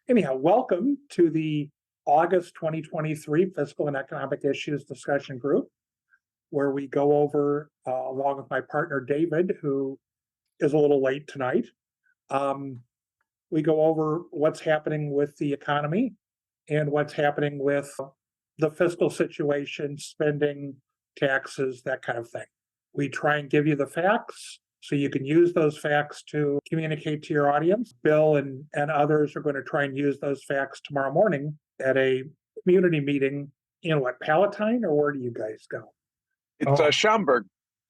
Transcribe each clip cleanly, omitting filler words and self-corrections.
Anyhow, welcome to the August 2023 Fiscal and Economic Issues Discussion Group, where we go over, along with my partner David, who is a little late tonight, we go over what's happening with the economy and what's happening with the fiscal situation, spending, taxes, that kind of thing. We try and give you the facts so you can use those facts to communicate to your audience. Bill and others are going to try and use those facts tomorrow morning at a community meeting in Palatine, or where do you guys go? It's Schaumburg.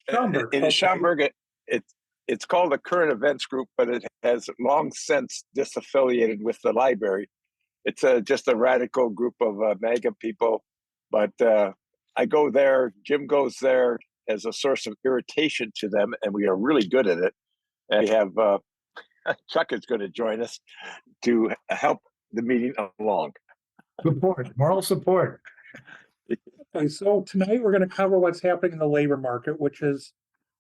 Schaumburg. In Okay. Schaumburg, it's called a current events group, but it has long since disaffiliated with the library. It's just a radical group of MAGA people, but I go there, Jim goes there as a source of irritation to them, and we are really good at it. And we have Chuck is going to join us to help the meeting along. Support, moral support. Okay, so tonight we're going to cover what's happening in the labor market, which is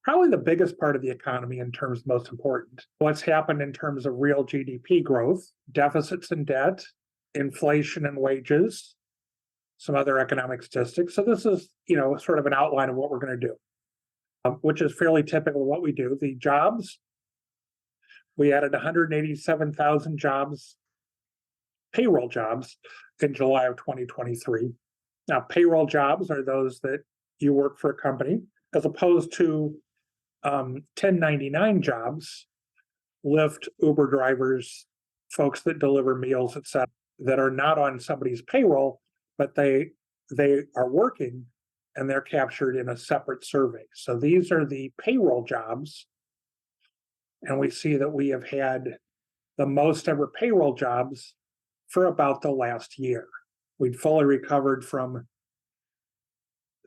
probably the biggest part of the economy in terms of most important. What's happened in terms of real GDP growth, deficits and debt, inflation and wages, some other economic statistics. So this is, sort of an outline of what we're going to do, which is fairly typical of what we do. The jobs, we added 187,000 jobs, payroll jobs, in July of 2023. Now, payroll jobs are those that you work for a company, as opposed to 1099 jobs, Lyft, Uber drivers, folks that deliver meals, etc., that are not on somebody's payroll, but they are working and they're captured in a separate survey. So these are the payroll jobs. And we see that we have had the most ever payroll jobs for about the last year. We'd fully recovered from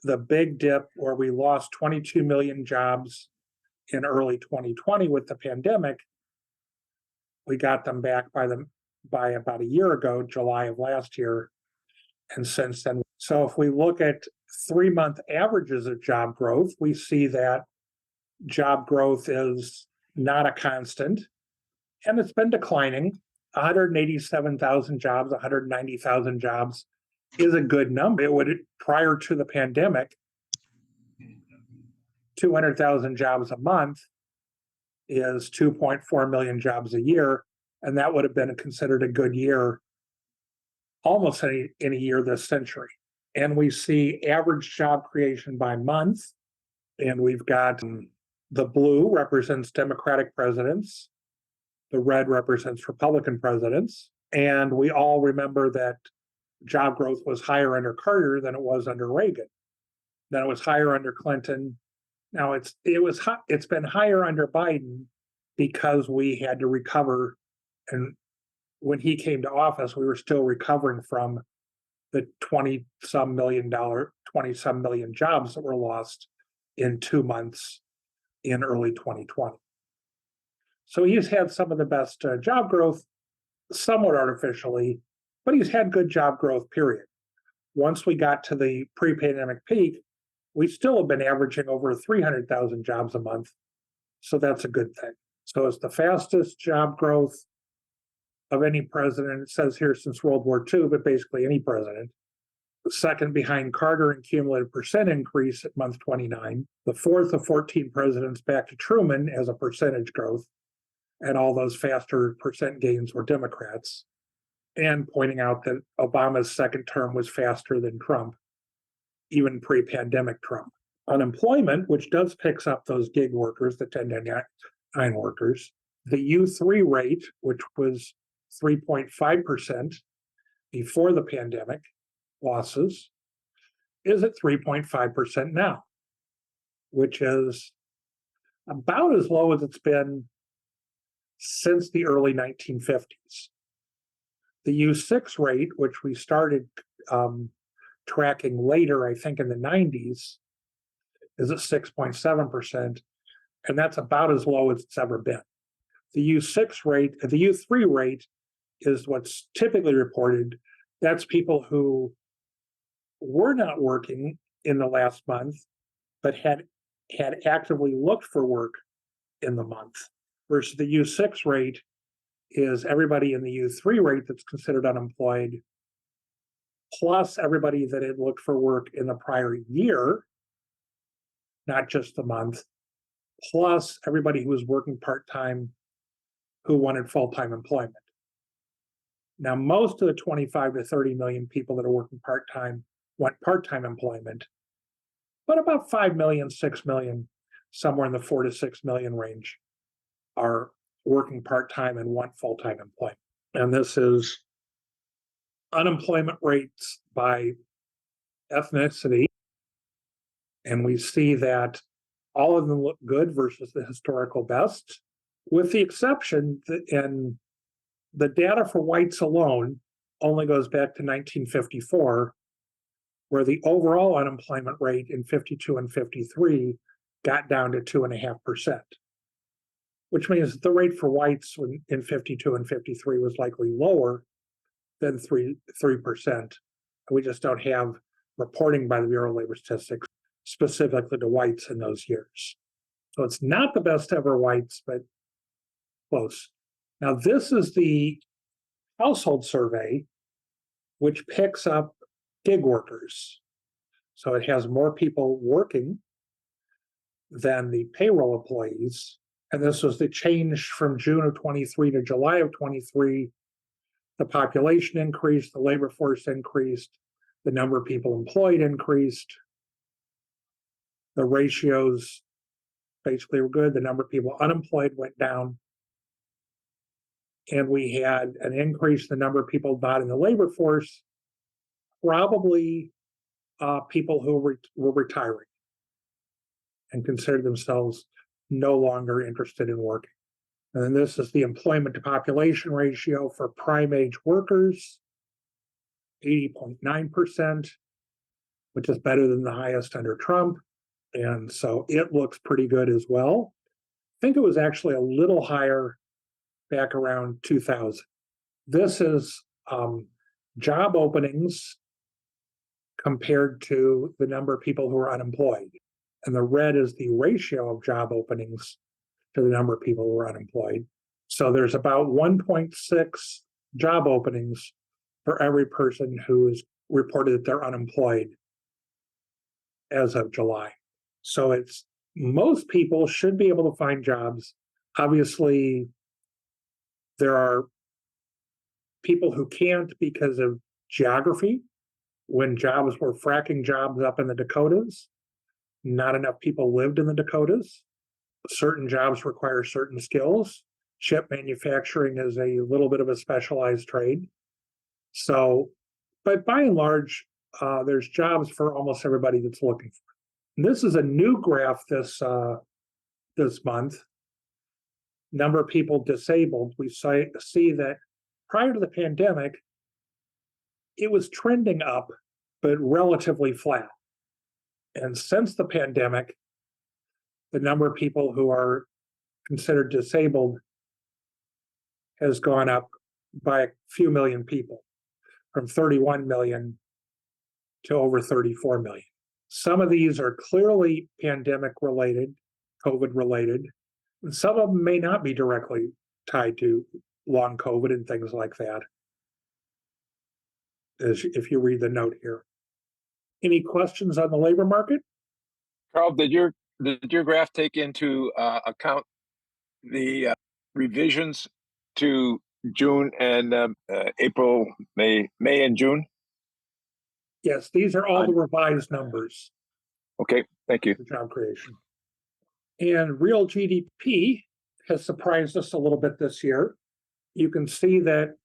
the big dip where we lost 22 million jobs in early 2020 with the pandemic. We got them back by about a year ago, July of last year, and since then. So if we look at 3-month averages of job growth, we see that job growth is not a constant, and it's been declining. 187,000 jobs, 190,000 jobs is a good number. It would, prior to the pandemic, 200,000 jobs a month is 2.4 million jobs a year, and that would have been considered a good year almost in a year this century. And we see average job creation by month, and we've got the blue represents Democratic presidents, the red represents Republican presidents, and we all remember that job growth was higher under Carter than it was under Reagan. Then it was higher under Clinton. Now it's been higher under Biden because we had to recover, and when he came to office, we were still recovering from the 20-some million jobs that were lost in 2 months in early 2020. So he's had some of the best job growth, somewhat artificially, but he's had good job growth, period. Once we got to the pre-pandemic peak, we still have been averaging over 300,000 jobs a month. So that's a good thing. So it's the fastest job growth of any president. It says here since World War II, but basically any president. The second behind Carter in cumulative percent increase at month 29. The fourth of 14 presidents back to Truman as a percentage growth. And all those faster percent gains were Democrats. And pointing out that Obama's second term was faster than Trump, even pre-pandemic Trump. Unemployment, which does picks up those gig workers, the 1099 workers, the U3 rate, which was 3.5% before the pandemic losses, is at 3.5% now, which is about as low as it's been since the early 1950s. The U6 rate, which we started tracking later, I think in the 90s, is at 6.7%, and that's about as low as it's ever been. The U3 rate is what's typically reported. That's people who were not working in the last month, but had actively looked for work in the month, versus the U6 rate is everybody in the U3 rate that's considered unemployed, plus everybody that had looked for work in the prior year, not just the month, plus everybody who was working part-time who wanted full-time employment. Now, most of the 25 to 30 million people that are working part-time want part-time employment, but about 5 million, 6 million, somewhere in the 4 to 6 million range are working part-time and want full-time employment. And this is unemployment rates by ethnicity. And we see that all of them look good versus the historical best, with the exception that in the data for whites alone only goes back to 1954, where the overall unemployment rate in 52 and 53 got down to 2.5%, which means the rate for whites in 52 and 53 was likely lower than 3%. We just don't have reporting by the Bureau of Labor Statistics specifically to whites in those years. So it's not the best ever whites, but close. Now, this is the household survey, which picks up gig workers. So it has more people working than the payroll employees. And this was the change from June of 23 to July of 23. The population increased, the labor force increased, the number of people employed increased. The ratios basically were good. The number of people unemployed went down. And we had an increase in the number of people not in the labor force, probably people who were retiring and considered themselves no longer interested in working. And then this is the employment to population ratio for prime age workers, 80.9%, which is better than the highest under Trump. And so it looks pretty good as well. I think it was actually a little higher back around 2000. This is job openings compared to the number of people who are unemployed. And the red is the ratio of job openings to the number of people who are unemployed. So there's about 1.6 job openings for every person who is reported that they're unemployed as of July. So it's most people should be able to find jobs. Obviously, there are people who can't because of geography. When jobs were fracking jobs up in the Dakotas, not enough people lived in the Dakotas. Certain jobs require certain skills. Chip manufacturing is a little bit of a specialized trade. So, but by and large, there's jobs for almost everybody that's looking for it. And this is a new graph this month. Number of people disabled. We see that prior to the pandemic, it was trending up, but relatively flat. And since the pandemic, the number of people who are considered disabled has gone up by a few million people, from 31 million to over 34 million. Some of these are clearly pandemic related, COVID related, and some of them may not be directly tied to long COVID and things like that, as if you read the note here. Any questions on the labor market? Karl, did your graph take into account the revisions to June and April, May and June? Yes, these are all the revised numbers. Okay, thank you. For job creation. And real GDP has surprised us a little bit this year. You can see that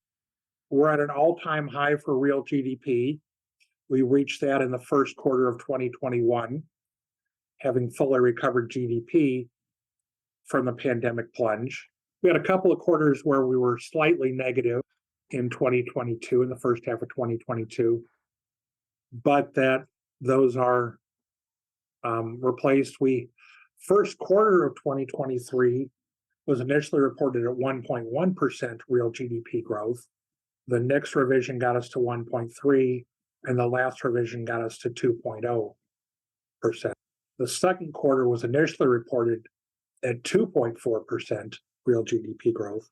we're at an all-time high for real GDP. We reached that in the first quarter of 2021, having fully recovered GDP from the pandemic plunge. We had a couple of quarters where we were slightly negative in 2022, in the first half of 2022, but those are replaced. First quarter of 2023 was initially reported at 1.1% real GDP growth. The next revision got us to 1.3%, and the last revision got us to 2.0%. The second quarter was initially reported at 2.4% real GDP growth.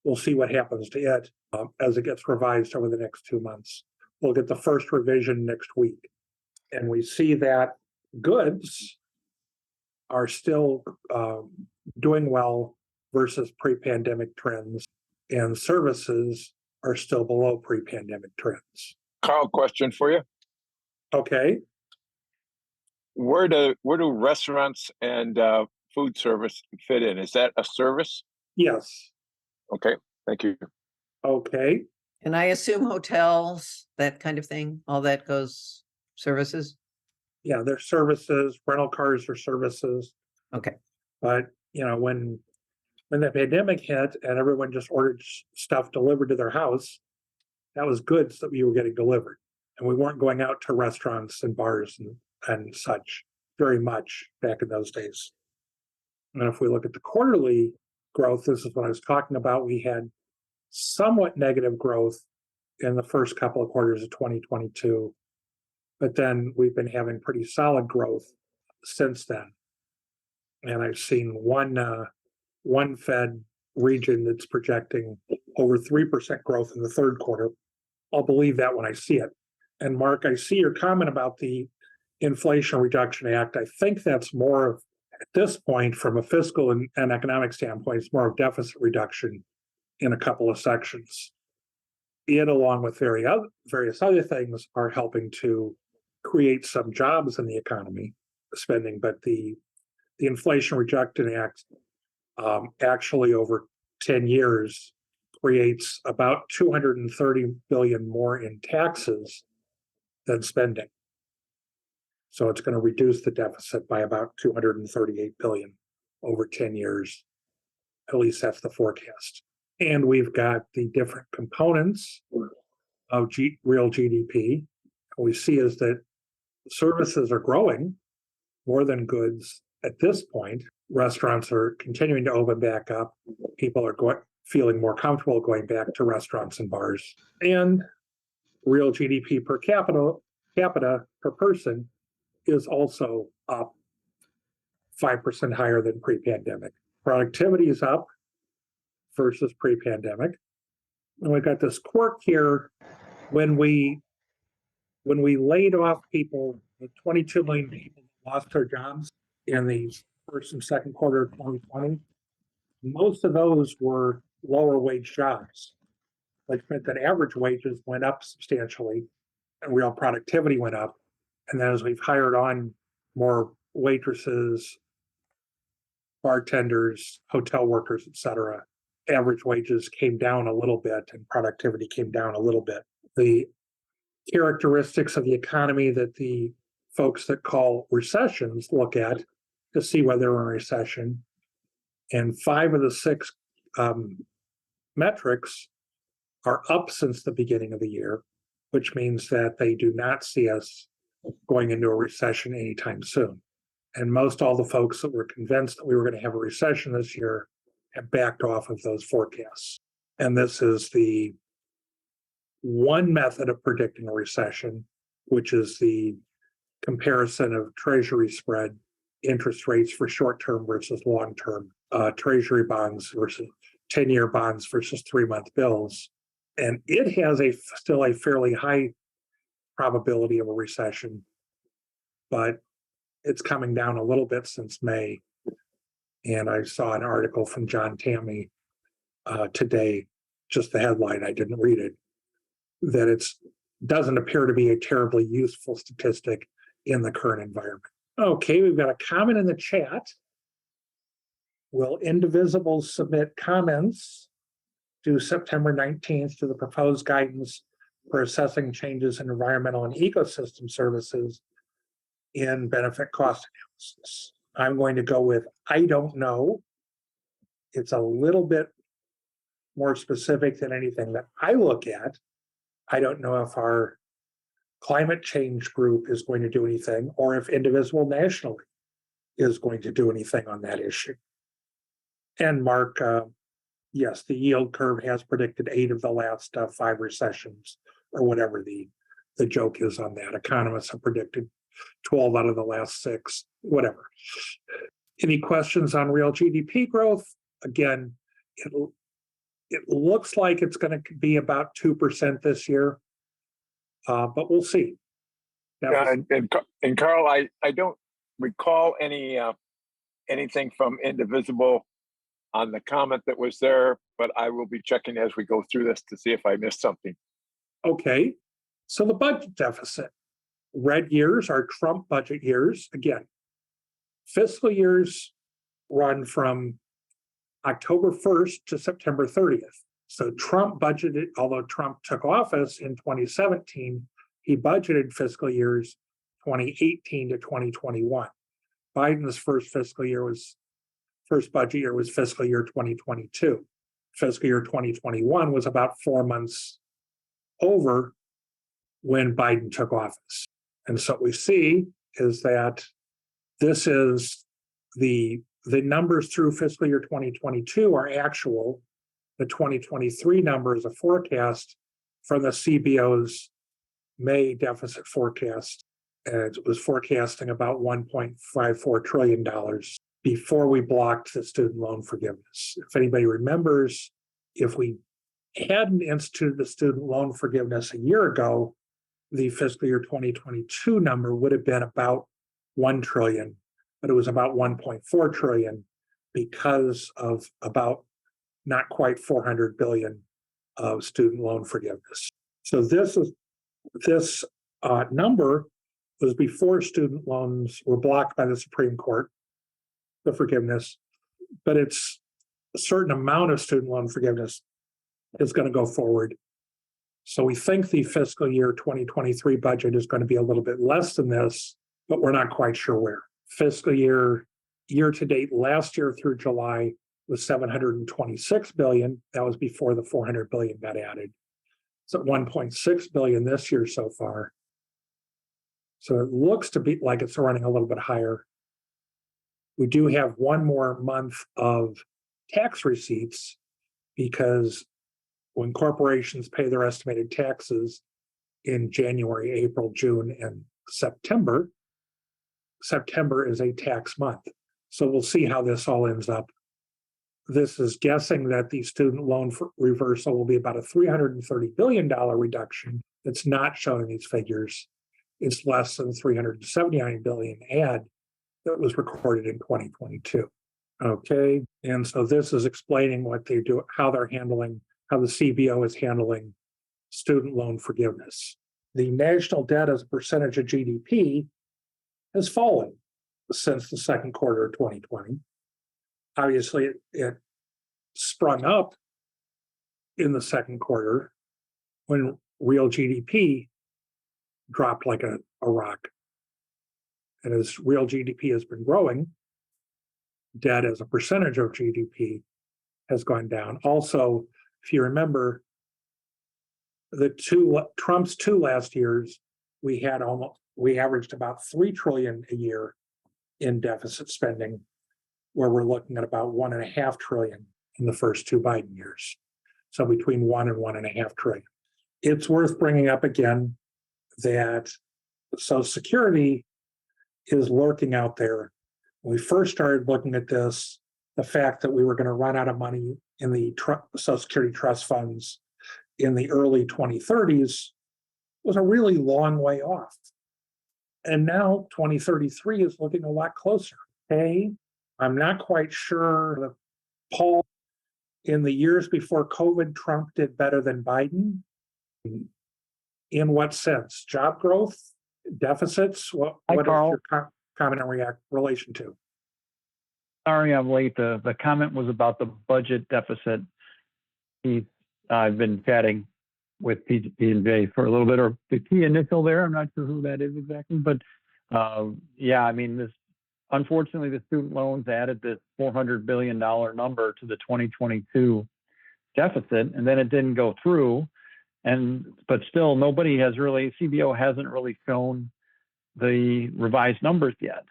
We'll see what happens to it as it gets revised over the next 2 months. We'll get the first revision next week. And we see that goods are still doing well versus pre-pandemic trends, and services are still below pre-pandemic trends. Karl, question for you. Okay. Where do restaurants and food service fit in? Is that a service? Yes. Okay, thank you. Okay. And I assume hotels, that kind of thing, all that goes services? Yeah, they're services. Rental cars are services. Okay. But when the pandemic hit and everyone just ordered stuff delivered to their house, that was goods that we were getting delivered, and we weren't going out to restaurants and bars and such very much back in those days. And if we look at the quarterly growth, this is what I was talking about. We had somewhat negative growth in the first couple of quarters of 2022, but then we've been having pretty solid growth since then. And I've seen one Fed region that's projecting over 3% growth in the third quarter. I'll believe that when I see it. And Mark, I see your comment about the Inflation Reduction Act. I think that's more of, at this point, from a fiscal and economic standpoint, it's more of deficit reduction in a couple of sections. It, along with various other things, are helping to create some jobs in the economy, spending. But the Inflation Reduction Act actually over 10 years creates about $230 billion more in taxes than spending. So it's going to reduce the deficit by about $238 billion over 10 years. At least that's the forecast. And we've got the different components of real GDP. What we see is that services are growing more than goods at this point. Restaurants are continuing to open back up. People are feeling more comfortable going back to restaurants and bars. And real GDP per capita per person is also up 5% higher than pre-pandemic. Productivity is up versus pre-pandemic. And we've got this quirk here. When we laid off people, the 22 million people lost their jobs in the first and second quarter of 2020, most of those were lower wage jobs, which meant that average wages went up substantially and real productivity went up. And then as we've hired on more waitresses, bartenders, hotel workers, et cetera, average wages came down a little bit and productivity came down a little bit. The characteristics of the economy that the folks that call recessions look at to see whether we're in a recession, and 5 of the 6 metrics are up since the beginning of the year, which means that they do not see us going into a recession anytime soon. And most all the folks that were convinced that we were going to have a recession this year have backed off of those forecasts. And this is the one method of predicting a recession, which is the comparison of Treasury spread interest rates for short-term versus long-term Treasury bonds versus 10-year bonds versus 3-month bills. And it has still a fairly high probability of a recession, but it's coming down a little bit since May. And I saw an article from John Tammy today, just the headline, I didn't read it, that it doesn't appear to be a terribly useful statistic in the current environment. Okay, we've got a comment in the chat. Will Indivisible submit comments due September 19th to the proposed guidance for assessing changes in environmental and ecosystem services in benefit cost analysis? I'm going to go with I don't know. It's a little bit more specific than anything that I look at. I don't know if our climate change group is going to do anything, or if Indivisible nationally is going to do anything on that issue. And Mark, yes, the yield curve has predicted 8 of the last 5 recessions, or whatever the joke is on that. Economists have predicted 12 out of the last 6, whatever. Any questions on real GDP growth? Again, it looks like it's going to be about 2% this year, but we'll see. Yeah, and Karl, I don't recall anything from Indivisible on the comment that was there, but I will be checking as we go through this to see if I missed something. Okay, so the budget deficit. Red years are Trump budget years. Again, fiscal years run from October 1st to September 30th. So Trump budgeted, although Trump took office in 2017, he budgeted fiscal years 2018 to 2021. Biden's first budget year was fiscal year 2022. Fiscal year 2021 was about 4 months over when Biden took office. And so what we see is that this is the numbers through fiscal year 2022 are actual. The 2023 number is a forecast from the CBO's May deficit forecast. And it was forecasting about $1.54 trillion before we blocked the student loan forgiveness. If anybody remembers, if we hadn't instituted the student loan forgiveness a year ago, the fiscal year 2022 number would have been about 1 trillion, but it was about 1.4 trillion because of about not quite 400 billion of student loan forgiveness. So this number was before student loans were blocked by the Supreme Court, the forgiveness, but it's a certain amount of student loan forgiveness is going to go forward. So we think the fiscal year 2023 budget is going to be a little bit less than this, but we're not quite sure where. Fiscal year to date last year through July was 726 billion. That was before the 400 billion got added. It's at 1.6 billion this year so far. So it looks to be like it's running a little bit higher. We do have one more month of tax receipts because when corporations pay their estimated taxes in January, April, June, and September, September is a tax month. So we'll see how this all ends up. This is guessing that the student loan reversal will be about a $330 billion reduction. It's not shown in these figures. It's less than $379 billion add that was recorded in 2022. Okay, and so this is explaining what they do, how they're handling, how the CBO is handling student loan forgiveness. The national debt as a percentage of GDP has fallen since the second quarter of 2020. Obviously, it sprung up in the second quarter when real GDP dropped like a rock. And as real GDP has been growing, debt as a percentage of GDP has gone down. Also, if you remember, Trump's two last years, we averaged about 3 trillion a year in deficit spending, where we're looking at about 1.5 trillion in the first two Biden years. So between 1 and 1.5 trillion. It's worth bringing up again that Social Security is lurking out there. When we first started looking at this, the fact that we were going to run out of money in the Social Security trust funds in the early 2030s was a really long way off. And now 2033 is looking a lot closer. Okay, I'm not quite sure the poll in the years before COVID, Trump did better than Biden. In what sense? Job growth, deficits? What is your comment and relation to? Sorry, I'm late. The comment was about the budget deficit. I've been chatting with P&J for a little bit, or the key initial there. I'm not sure who that is exactly, but yeah, I mean, unfortunately, the student loans added this $400 billion number to the 2022 deficit, and then it didn't go through. But still, CBO hasn't really shown the revised numbers yet.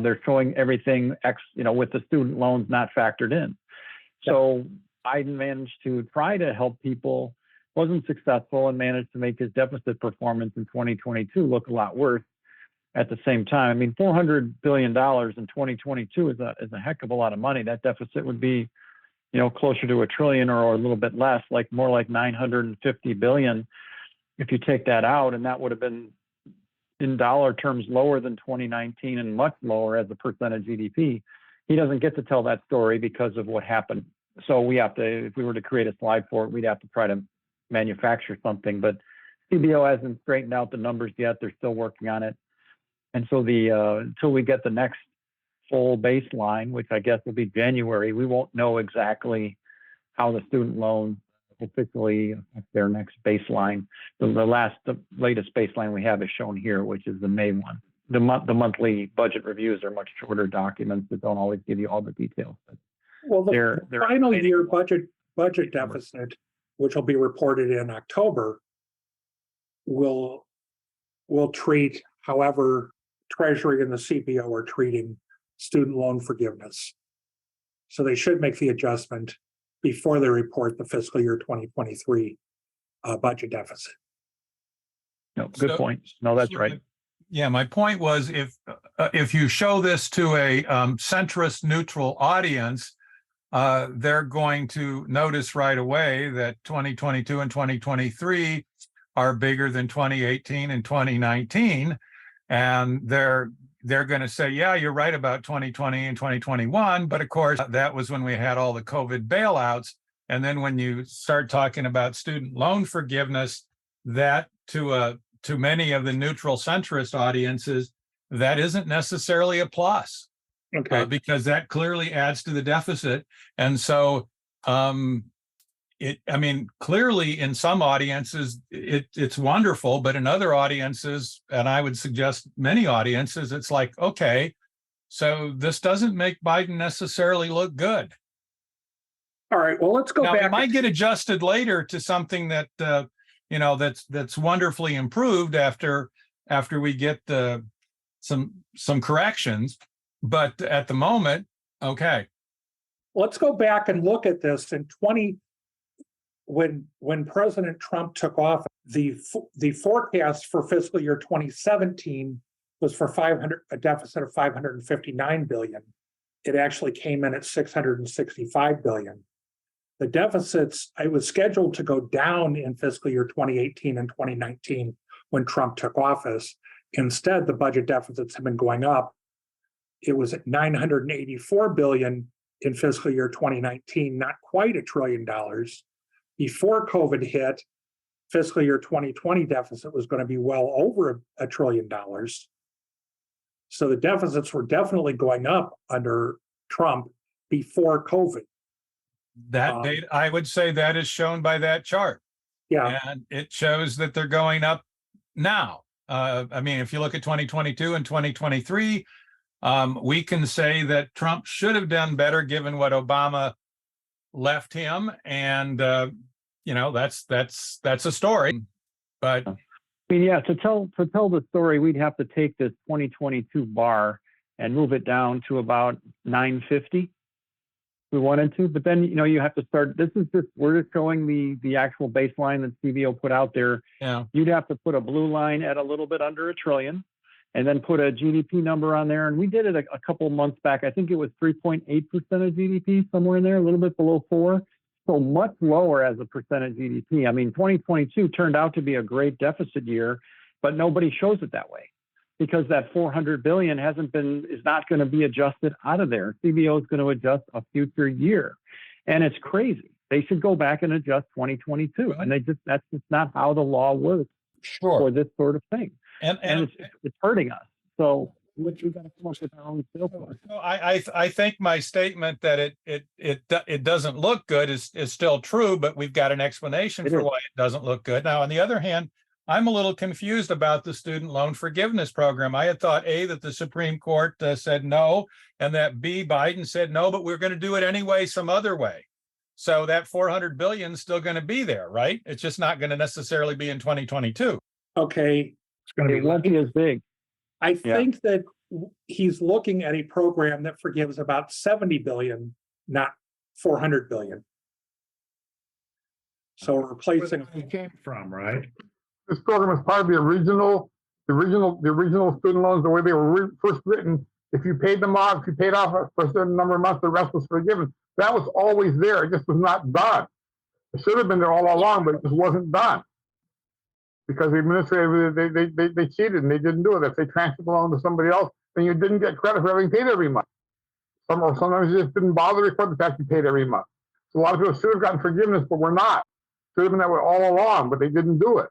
They're showing everything with the student loans not factored in. So Biden managed to try to help people, wasn't successful, and managed to make his deficit performance in 2022 look a lot worse at the same time. I mean, $400 billion in 2022 is a heck of a lot of money. That deficit would be closer to $1 trillion or a little bit less, like more like 950 billion. If you take that out, and that would have been in dollar terms lower than 2019 and much lower as a percent of GDP. He doesn't get to tell that story because of what happened. So we have to, if we were to create a slide for it, we'd have to try to manufacture something. But CBO hasn't straightened out the numbers yet. They're still working on it. And so until we get the next full baseline, which I guess will be January, we won't know exactly how the student loan officially affect their next baseline. The latest baseline we have is shown here, which is the May one. The monthly budget reviews are much shorter documents that don't always give you all the details. But Well, the they're final year budget deficit, which will be reported in October, will treat however Treasury and the CBO are treating student loan forgiveness. So they should make the adjustment before they report the fiscal year 2023 budget deficit. No, good point. No, that's right. Yeah, my point was if you show this to a centrist neutral audience, they're going to notice right away that 2022 and 2023 are bigger than 2018 and 2019, and they're going to say, yeah, you're right about 2020 and 2021, but of course that was when we had all the COVID bailouts. And then when you start talking about student loan forgiveness, that to many of the neutral centrist audiences, that isn't necessarily a plus. Okay. Because that clearly adds to the deficit. And so, clearly in some audiences, it's wonderful, but in other audiences, and I would suggest many audiences, it's like, okay, so this doesn't make Biden necessarily look good. All right, well, let's go Now, back. it might get adjusted later to something that, that's wonderfully improved after we get some corrections. But at the moment, okay. Let's go back and look at this in when President Trump took office, the forecast for fiscal year 2017 was for a deficit of 559 billion. It actually came in at 665 billion. The deficits, it was scheduled to go down in fiscal year 2018 and 2019 when Trump took office. Instead, the budget deficits have been going up. It was at 984 billion in fiscal year 2019, not quite $1 trillion. Before COVID hit, fiscal year 2020 deficit was going to be well over $1 trillion. So the deficits were definitely going up under Trump before COVID. That data, I would say that is shown by that chart. Yeah. And it shows that they're going up now. If you look at 2022 and 2023, we can say that Trump should have done better given what Obama left him. And, that's a story. But to tell the story, we'd have to take this 2022 bar and move it down to about 950. We wanted to, but then, you have to start, we're just showing the actual baseline that CBO put out there. yeah, You'd have to put a blue line at a little bit under $1 trillion and then put a GDP number on there. And we did it a couple of months back. I think it was 3.8% of GDP, somewhere in there, a little bit below 4. So much lower as a percent of GDP. 2022 turned out to be a great deficit year, but nobody shows it that way because that 400 billion is not going to be adjusted out of there. CBO is going to adjust a future year. And it's crazy. They should go back and adjust 2022. And that's just not how the law works for this sort of thing. And it's hurting us. So we've got to come up with our own sales force. I think my statement that it doesn't look good is still true, but we've got an explanation for why it doesn't look good. Now, on the other hand, I'm a little confused about the student loan forgiveness program. I had thought A, that the Supreme Court said no, and that B, Biden said no, but we're going to do it anyway, some other way. So that 400 billion is still going to be there, right? It's just not going to necessarily be in 2022. Okay. It's going to It be won't be as big. I think that he's looking at a program that forgives about 70 billion, not 400 billion. So replacing. where it came from, right? This program is part of the original student loans, the way they were first written. If you paid them off, if you paid off for a certain number of months, the rest was forgiven. That was always there. It just was not done. It should have been there all along, but it just wasn't done. Because the administrator, they cheated and they didn't do it. If they transferred the loan to somebody else, then you didn't get credit for having paid every month. Sometimes you just didn't bother to report the fact you paid every month. So a lot of people should have gotten forgiveness, but we're not. Should have been that way all along, but they didn't do it.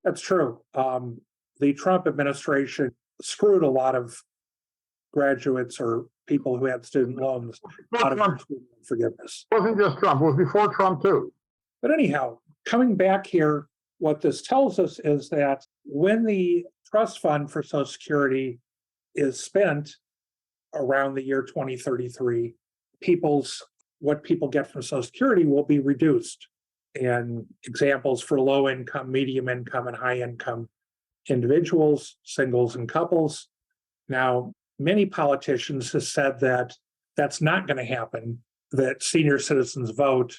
That's true. The Trump administration screwed a lot of graduates or people who had student loans out of their student loan forgiveness. It wasn't just Trump. It was before Trump, too. But anyhow, coming back here, what this tells us is that when the trust fund for Social Security is spent around the year 2033, what people get from Social Security will be reduced. And examples for low income, medium income, and high income individuals, singles, and couples. Now, many politicians have said that that's not going to happen, that senior citizens vote,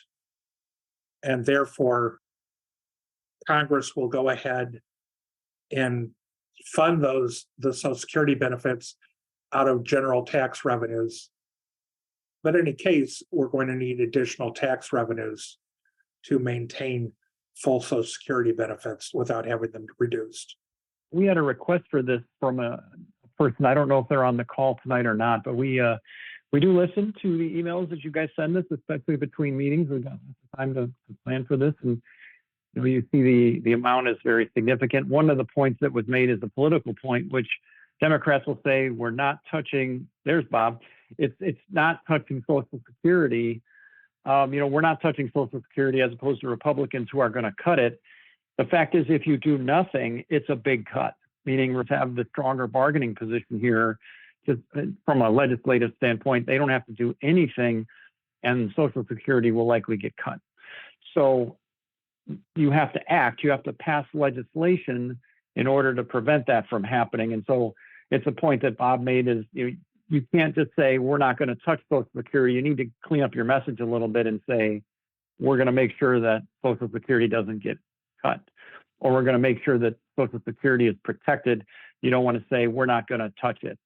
and therefore Congress will go ahead and fund the Social Security benefits out of general tax revenues. But in any case, we're going to need additional tax revenues to maintain full Social Security benefits without having them reduced. We had a request for this from a person. I don't know if they're on the call tonight or not, but we do listen to the emails that you guys send us, especially between meetings. We've got time to plan for this, and you see the amount is very significant. One of the points that was made is a political point, which Democrats will say we're not touching. There's Bob. It's not touching Social Security. We're not touching Social Security as opposed to Republicans who are going to cut it. The fact is, if you do nothing, it's a big cut, meaning we have the stronger bargaining position here. Just from a legislative standpoint, they don't have to do anything, and Social Security will likely get cut. So you have to act. You have to pass legislation in order to prevent that from happening. And so it's a point that Bob made is you can't just say we're not going to touch Social Security. You need to clean up your message a little bit and say we're going to make sure that Social Security doesn't get cut, or we're going to make sure that Social Security is protected. You don't want to say we're not going to touch it.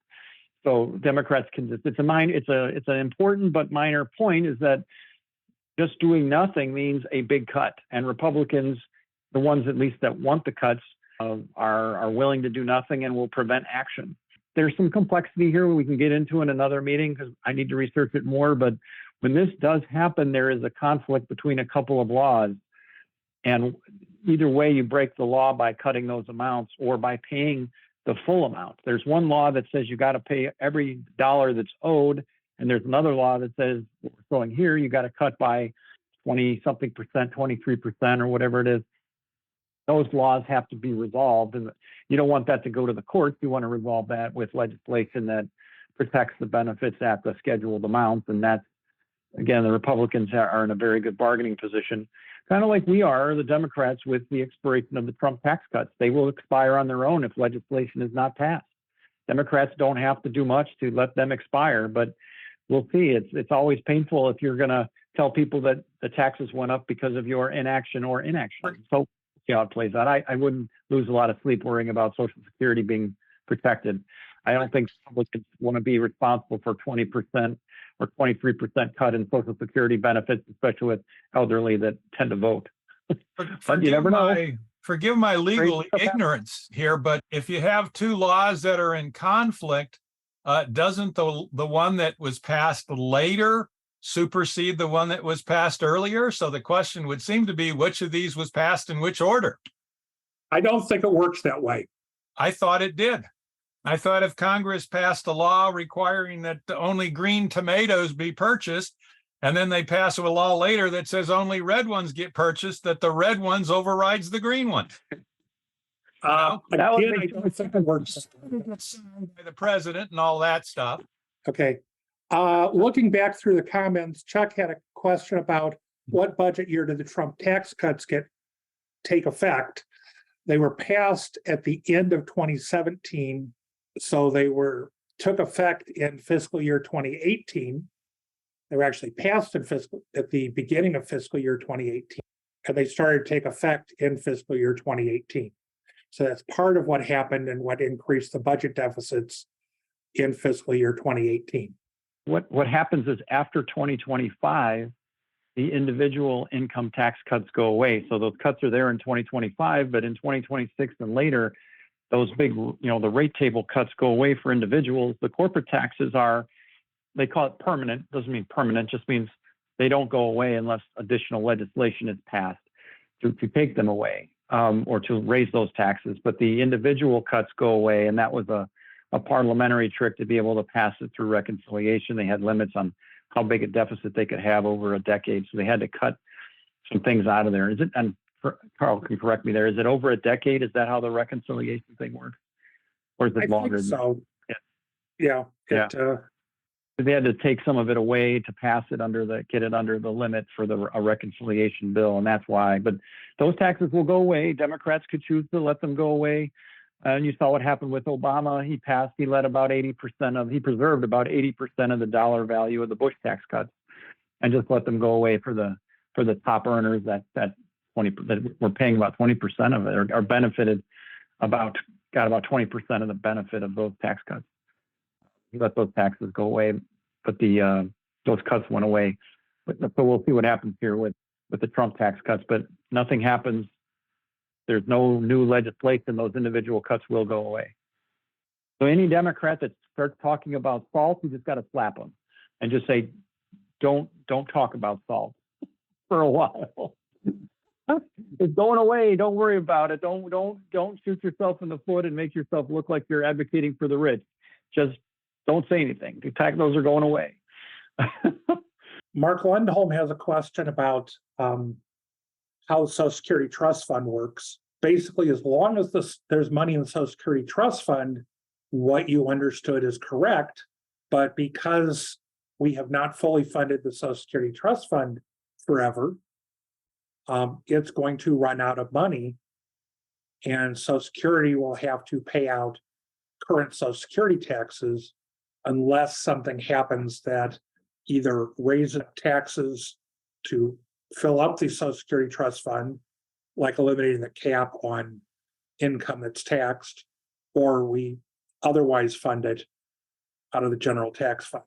So Democrats can just it's an important but minor point is that just doing nothing means a big cut, and Republicans, the ones at least that want the cuts, are willing to do nothing and will prevent action. There's some complexity here we can get into in another meeting because I need to research it more. But when this does happen, there is a conflict between a couple of laws. And either way, you break the law by cutting those amounts or by paying the full amount. There's one law that says you got to pay every dollar that's owed. And there's another law that says what we're showing here, you got to cut by 20-something percent, 23% or whatever it is. Those laws have to be resolved. And you don't want that to go to the courts. You want to resolve that with legislation that protects the benefits at the scheduled amounts. And that's, again, the Republicans are in a very good bargaining position, kind of like we are, the Democrats, with the expiration of the Trump tax cuts. They will expire on their own if legislation is not passed. Democrats don't have to do much to let them expire, but we'll see. It's always painful if you're going to tell people that the taxes went up because of your inaction or inaction. So see how it plays out. I wouldn't lose a lot of sleep worrying about Social Security being protected. I don't think Republicans want to be responsible for 20% or 23% cut in Social Security benefits, especially with elderly that tend to vote. But you never know. Forgive my legal ignorance here, but if you have two laws that are in conflict, doesn't the one that was passed later supersede the one that was passed earlier? So the question would seem to be which of these was passed in which order? I don't think it works that way. I thought it did. I thought if Congress passed a law requiring that only green tomatoes be purchased, and then they pass a law later that says only red ones get purchased, that the red ones overrides the green ones. Again, I don't think it works. By the president and all that stuff. Okay. Looking back through the comments, Chuck had a question about what budget year did the Trump tax cuts take effect? They were passed at the end of 2017, so they took effect in fiscal year 2018. They were actually passed at the beginning of fiscal year 2018, and they started to take effect in fiscal year 2018. So that's part of what happened and what increased the budget deficits in fiscal year 2018. what happens is after 2025, the individual income tax cuts go away. So those cuts are there in 2025, but in 2026 and later, those big, the rate table cuts go away for individuals. The corporate taxes they call it permanent. Doesn't mean permanent, just means they don't go away unless additional legislation is passed to take them away or to raise those taxes. But the individual cuts go away, and that was a parliamentary trick to be able to pass it through reconciliation. They had limits on how big a deficit they could have over a decade, so they had to cut some things out of there. Is it? And Karl can correct me there. Is it over a decade? Is that how the reconciliation thing works, or is it I longer? think so. Yeah. Yeah. They had to take some of it away to pass it get it under the limit for a reconciliation bill, and that's why. But those taxes will go away. Democrats could choose to let them go away. And you saw what happened with Obama. He preserved about 80% of the dollar value of the Bush tax cuts, and just let them go away for the top earners that were paying about 20% of it, or benefited got about 20% of the benefit of those tax cuts. He let those taxes go away, but those cuts went away. So we'll see what happens here with the Trump tax cuts, but nothing happens. There's no new legislation. Those individual cuts will go away. So any Democrat that starts talking about SALT, you just got to slap them and just say, don't talk about SALT for a while. It's going away. Don't worry about it. Don't shoot yourself in the foot and make yourself look like you're advocating for the rich. Just don't say anything. Those are going away. Mark Lundholm has a question about how the Social Security Trust Fund works. Basically, as long as there's money in the Social Security Trust Fund, what you understood is correct. But because we have not fully funded the Social Security Trust Fund forever, it's going to run out of money. And Social Security will have to pay out current Social Security taxes unless something happens that either raises taxes to fill up the Social Security Trust Fund, like eliminating the cap on income that's taxed, or we otherwise fund it out of the general tax fund.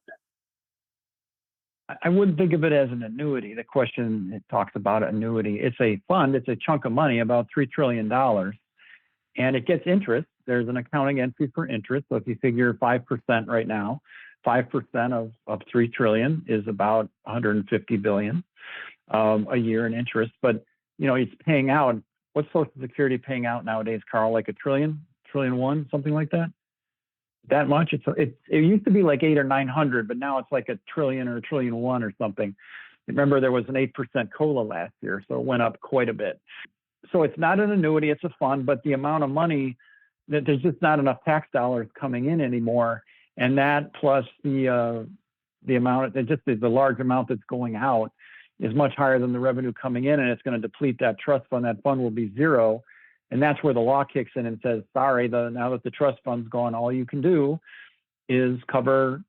I wouldn't think of it as an annuity. The question, it talks about annuity. It's a fund. It's a chunk of money, about $3 trillion, and it gets interest. There's an accounting entry for interest. So if you figure 5% right now, 5% of 3 trillion is about 150 billion a year in interest. But it's paying out. What's Social Security paying out nowadays, Karl? Like $1 trillion, $1.1 trillion, something like that. That much? It used to be like 800 or 900, but now it's like $1 trillion or $1.1 trillion or something. Remember, there was an 8% COLA last year, so it went up quite a bit. So it's not an annuity; it's a fund. But the amount of money, there's just not enough tax dollars coming in anymore, and that plus the amount, the large amount that's going out, is much higher than the revenue coming in, and it's going to deplete that trust fund. That fund will be zero. And that's where the law kicks in and says, sorry, now that the trust fund's gone, all you can do is cover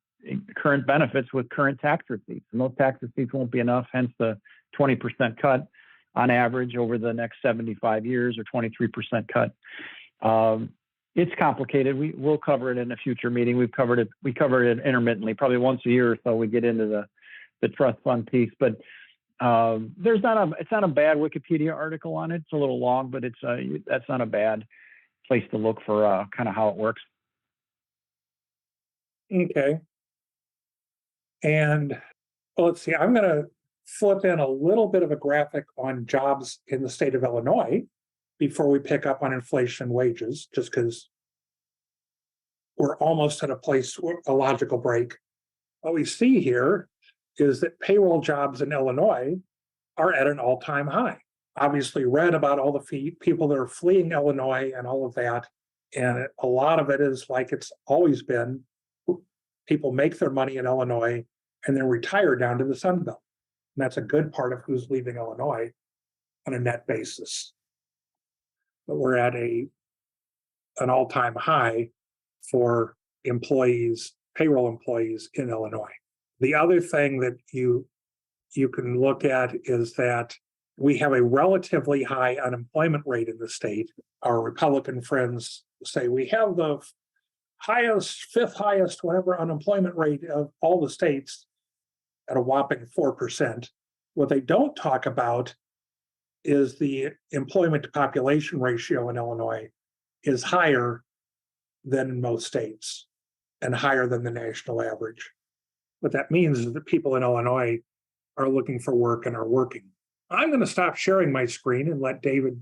current benefits with current tax receipts. And those tax receipts won't be enough, hence the 20% cut on average over the next 75 years, or 23% cut. It's complicated. We'll cover it in a future meeting. We cover it intermittently, probably once a year or so we get into the trust fund piece. But it's not a bad Wikipedia article on it. It's a little long, but that's not a bad place to look for kind of how it works. Okay. And let's see, I'm going to flip in a little bit of a graphic on jobs in the state of Illinois before we pick up on inflation and wages, just because we're almost at a logical break. What we see here is that payroll jobs in Illinois are at an all-time high. Obviously read about all the people that are fleeing Illinois and all of that. And a lot of it is like it's always been. People make their money in Illinois and then retire down to the Sun Belt. And that's a good part of who's leaving Illinois on a net basis. But we're at an all-time high for payroll employees in Illinois. The other thing that you can look at is that we have a relatively high unemployment rate in the state. Our Republican friends say we have the fifth highest, whatever, unemployment rate of all the states at a whopping 4%. What they don't talk about is the employment to population ratio in Illinois is higher than in most states and higher than the national average. What that means is that people in Illinois are looking for work and are working. I'm going to stop sharing my screen and let David